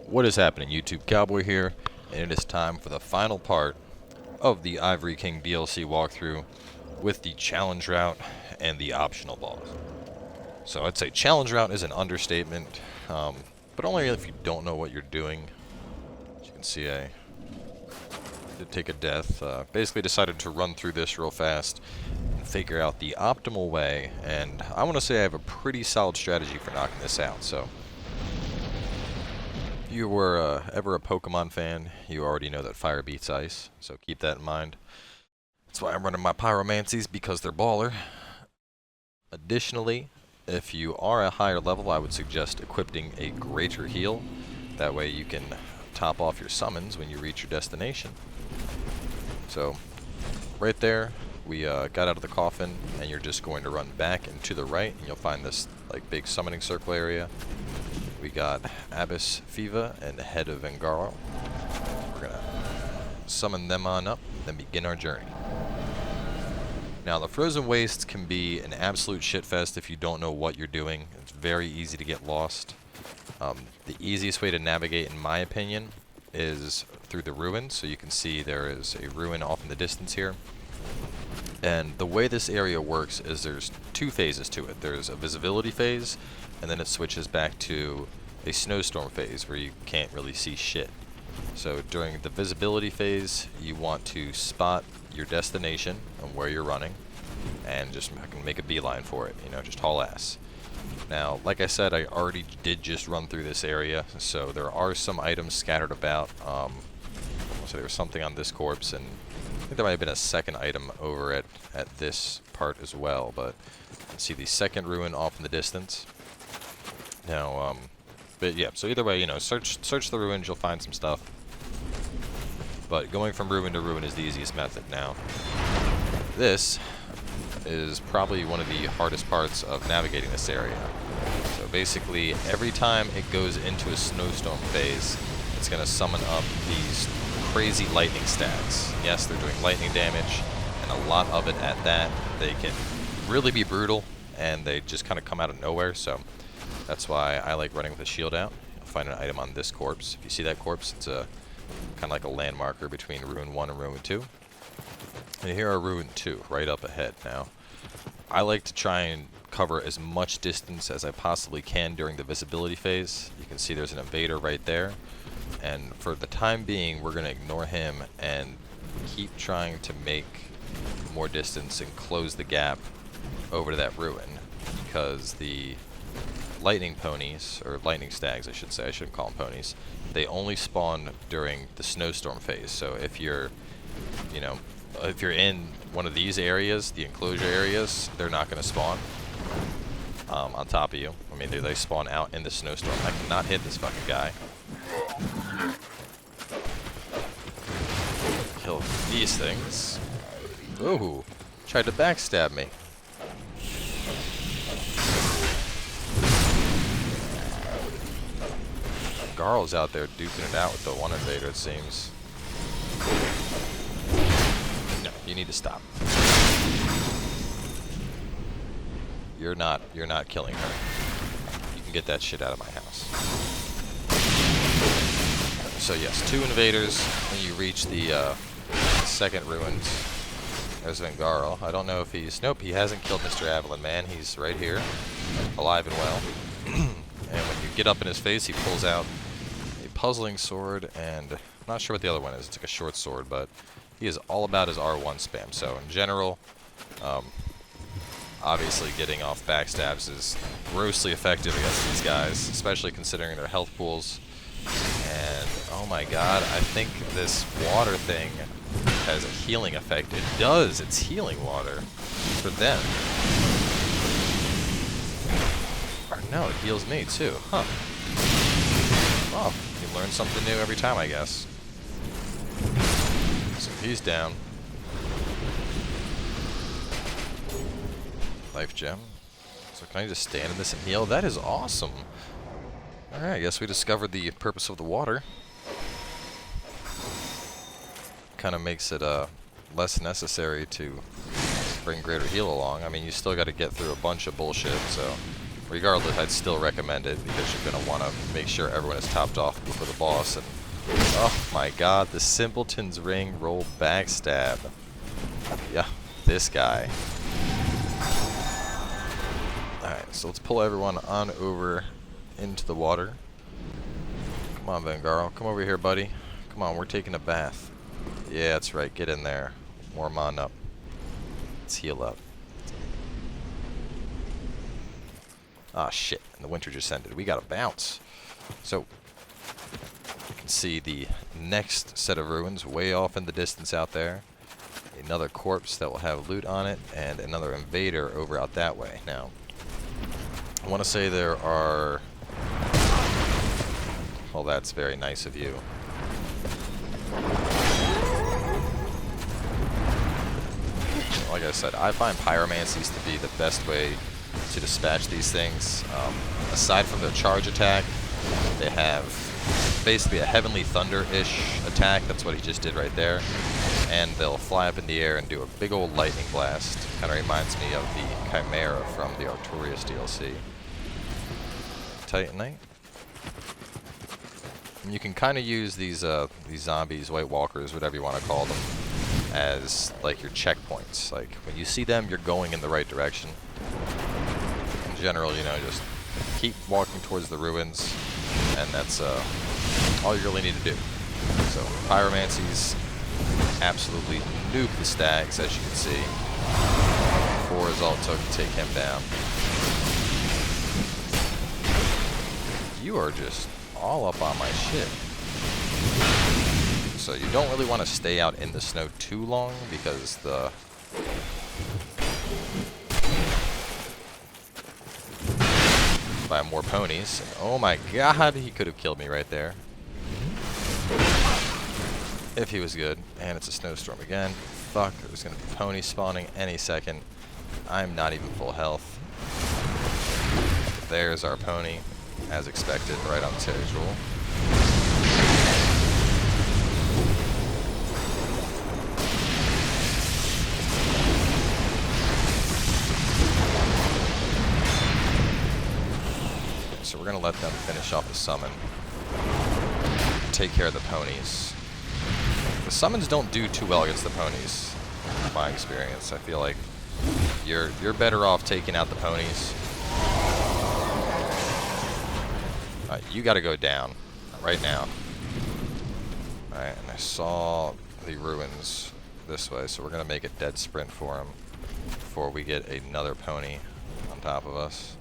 What is happening, YouTube? Cowboy here, and it is time for the final part of the Ivory King DLC walkthrough with the challenge route and the optional boss. So I'd say challenge route is an understatement, but only if you don't know what you're doing. As you can see, I did take a death. Basically decided to run through this real fast and figure out the optimal way, and I want to say I have a pretty solid strategy for knocking this out. So if you were ever a Pokemon fan, you already know that fire beats ice, so keep that in mind. That's why I'm running my pyromancies, because they're baller. Additionally, if you are a higher level, I would suggest equipping a greater heal. That way you can top off your summons when you reach your destination. So, right there, we got out of the coffin, and you're just going to run back and to the right, and you'll find this like big summoning circle area. We got Abyss Fiva and Head of Vengaro. We're gonna summon them on up, then begin our journey. Now, the Frozen Wastes can be an absolute shitfest if you don't know what you're doing. It's very easy to get lost. The easiest way to navigate, in my opinion, is through the ruins. So you can see there is a ruin off in the distance here. And the way this area works is there's two phases to it. There's a visibility phase, and then it switches back to a snowstorm phase where you can't really see shit. So during the visibility phase, you want to spot your destination and where you're running, and just make a beeline for it, you know, just haul ass. Now, like I said, I already did just run through this area, so there are some items scattered about. So there was something on this corpse, and I think there might have been a second item over at this part as well, but you can see the second ruin off in the distance. Now, but yeah, so either way, you know, search the ruins, you'll find some stuff. But going from ruin to ruin is the easiest method. Now, this is probably one of the hardest parts of navigating this area. So basically, every time it goes into a snowstorm phase, it's going to summon up these crazy lightning stacks. Yes, they're doing lightning damage, and a lot of it at that. They can really be brutal, and they just kind of come out of nowhere, so that's why I like running with a shield out. You'll find an item on this corpse. If you see that corpse, it's a kind of like a landmarker between Ruin 1 and Ruin 2. And here are Ruin 2, right up ahead. Now, I like to try and cover as much distance as I possibly can during the visibility phase. You can see there's an invader right there. And for the time being, we're going to ignore him and keep trying to make more distance and close the gap over to that ruin. Because the lightning ponies, or lightning stags I should say, I shouldn't call them ponies, they only spawn during the snowstorm phase. So if you're, you know, if you're in one of these areas, the enclosure areas, they're not going to spawn on top of you. I mean, they spawn out in the snowstorm. I cannot hit this fucking guy. Kill these things. Ooh, tried to backstab me. Garl's out there duking it out with the one invader, it seems. No, you need to stop. You're not killing her. You can get that shit out of my house. So yes, two invaders when you reach the second ruins. There's Vengaro. I don't know if he's... Nope, he hasn't killed Mr. Avalon Man. He's right here, alive and well. And when you get up in his face, he pulls out a puzzling sword, and I'm not sure what the other one is. It's like a short sword, but he is all about his R1 spam. So in general, obviously getting off backstabs is grossly effective against these guys, especially considering their health pools. And oh my god, I think this water thing has a healing effect. It does. It's healing water for them. No, it heals me too, huh? Well, you learn something new every time, I guess. So he's down. Life gem. So can I just stand in this and heal? That is awesome. Alright, I guess we discovered the purpose of the water. Kind of makes it less necessary to bring greater heal along. I mean, you still got to get through a bunch of bullshit, so regardless, I'd still recommend it because you're going to want to make sure everyone is topped off before the boss. And oh my god, the Simpleton's Ring roll backstab. Yeah, this guy. Alright, so let's pull everyone on over into the water. Come on, Vangaro. Come over here, buddy. Come on, we're taking a bath. Yeah, that's right. Get in there. Warm on up. Let's heal up. Ah, shit. And the winter just ended. We gotta bounce. So, you can see the next set of ruins way off in the distance out there. Another corpse that will have loot on it, and another invader over out that way. Now, I want to say there are... Well, that's very nice of you. Like I said, I find pyromancies to be the best way to dispatch these things. Aside from their charge attack, they have basically a Heavenly Thunder-ish attack. That's what he just did right there. And they'll fly up in the air and do a big old lightning blast. Kind of reminds me of the Chimera from the Artorias DLC. Titanite. And you can kind of use these zombies, White Walkers, whatever you want to call them, as like your checkpoints. Like when you see them, you're going in the right direction. In general, you know, just keep walking towards the ruins, and that's all you really need to do. So pyromancies absolutely nuke the stags, as you can see. 4 is all it took to take him down. You are just all up on my shit. So you don't really want to stay out in the snow too long because the buy more ponies. Oh my god, he could have killed me right there if he was good. And it's a snowstorm again. Fuck, there's gonna be ponies spawning any second. I'm not even full health. There's our pony, as expected, right on schedule. So we're gonna let them finish off the summon. Take care of the ponies. The summons don't do too well against the ponies, in my experience. I feel like you're better off taking out the ponies. You gotta go down right now. Alright, and I saw the ruins this way, so we're gonna make a dead sprint for him before we get another pony on top of us.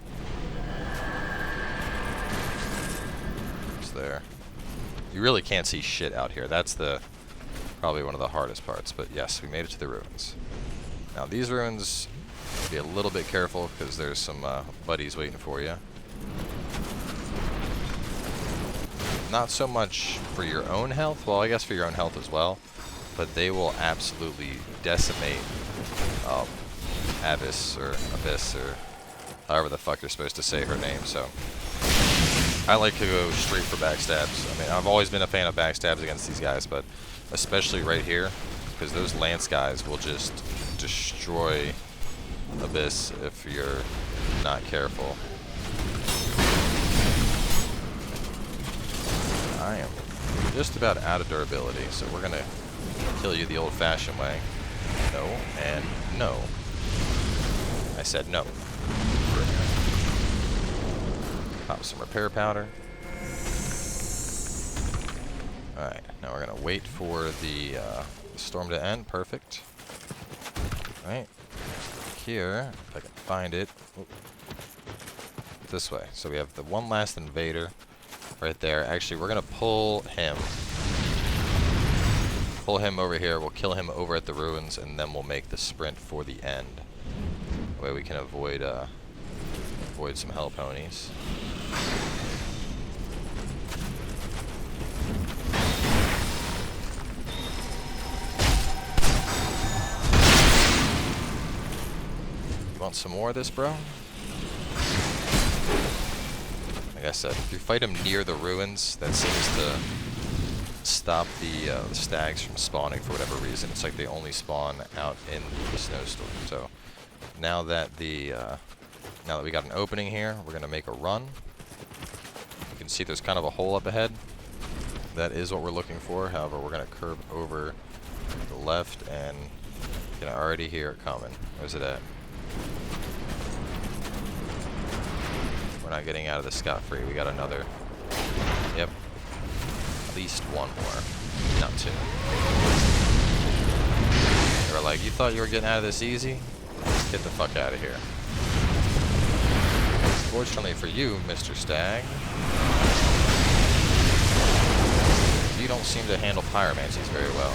It's there. You really can't see shit out here. That's probably one of the hardest parts, but yes, we made it to the ruins. Now these ruins, be a little bit careful because there's some buddies waiting for you. Not so much for your own health, well I guess for your own health as well, but they will absolutely decimate Abyss or however the fuck you're supposed to say her name. So I like to go straight for backstabs. I mean, I've always been a fan of backstabs against these guys, but especially right here, because those lance guys will just destroy Abyss if you're not careful. I am just about out of durability, so we're gonna kill you the old-fashioned way. No, and no. I said no. Pop some repair powder. Alright, now we're gonna wait for the storm to end. Perfect. Alright. Here, if I can find it. Oop. This way. So we have the one last invader right there. Actually, we're gonna pull him. Pull him over here. We'll kill him over at the ruins, and then we'll make the sprint for the end. That way we can avoid some hell ponies. You want some more of this, bro? Like I said, if you fight him near the ruins, that seems to stop the stags from spawning for whatever reason. It's like they only spawn out in the snowstorm. So now that the Now that we got an opening here, we're going to make a run. You can see there's kind of a hole up ahead. That is what we're looking for. However, we're going to curve over to the left, and you can already hear it coming. Where's it at? We're not getting out of this scot-free. We got another. Yep. At least one more. Not two. They were like, you thought you were getting out of this easy? Get the fuck out of here. Fortunately for you, Mr. Stag, you don't seem to handle pyromancies very well.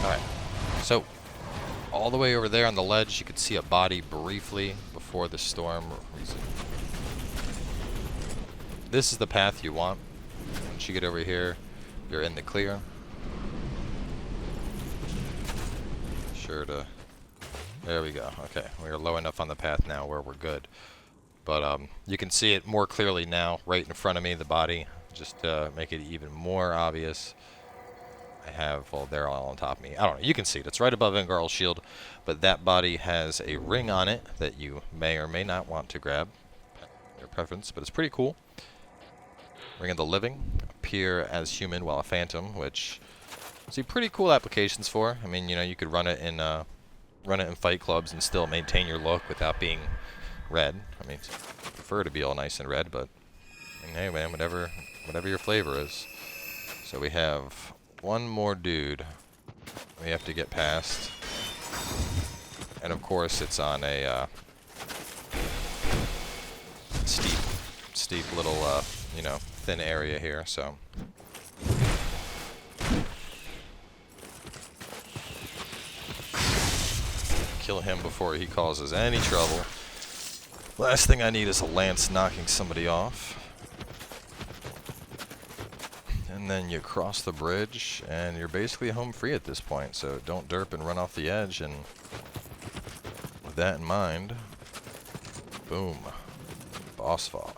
Alright, so all the way over there on the ledge, you could see a body briefly before the storm. This is the path you want. Once you get over here, you're in the clear. Sure to... There we go. Okay, we're low enough on the path now where we're good. But you can see it more clearly now, right in front of me, the body. Just to make it even more obvious. I have, well, they're all on top of me. I don't know, you can see it. It's right above Ingarl's shield, but that body has a ring on it that you may or may not want to grab. Your preference, but it's pretty cool. Ring of the Living. Appear as human while a phantom, which I see pretty cool applications for. I mean, you know, you could run it in fight clubs and still maintain your look without being red. I mean, I prefer to be all nice and red, but I mean, hey man, whatever your flavor is. So we have one more dude we have to get past, and of course it's on a steep little you know, thin area here, so kill him before he causes any trouble. Last thing I need is a lance knocking somebody off. And then you cross the bridge, and you're basically home free at this point, so don't derp and run off the edge, and with that in mind, boom, boss fog.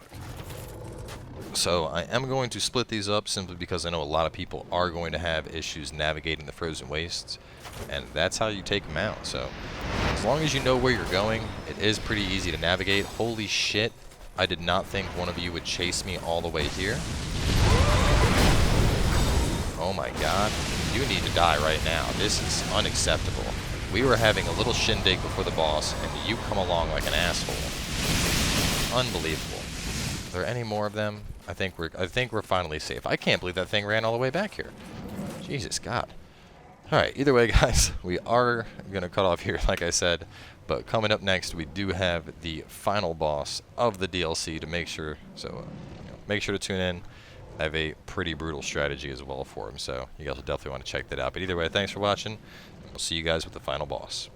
So I am going to split these up simply because I know a lot of people are going to have issues navigating the frozen wastes, and that's how you take them out. So as long as you know where you're going, it is pretty easy to navigate. Holy shit, I did not think one of you would chase me all the way here. Oh my god, you need to die right now. This is unacceptable. We were having a little shindig before the boss, and you come along like an asshole. Unbelievable. Are there any more of them? I think we're finally safe. I can't believe that thing ran all the way back here. Jesus God. Alright, either way guys, we are going to cut off here like I said, but coming up next we do have the final boss of the DLC to make sure, so you know, make sure to tune in. I have a pretty brutal strategy as well for him, so you guys will definitely want to check that out. But either way, thanks for watching, and we'll see you guys with the final boss.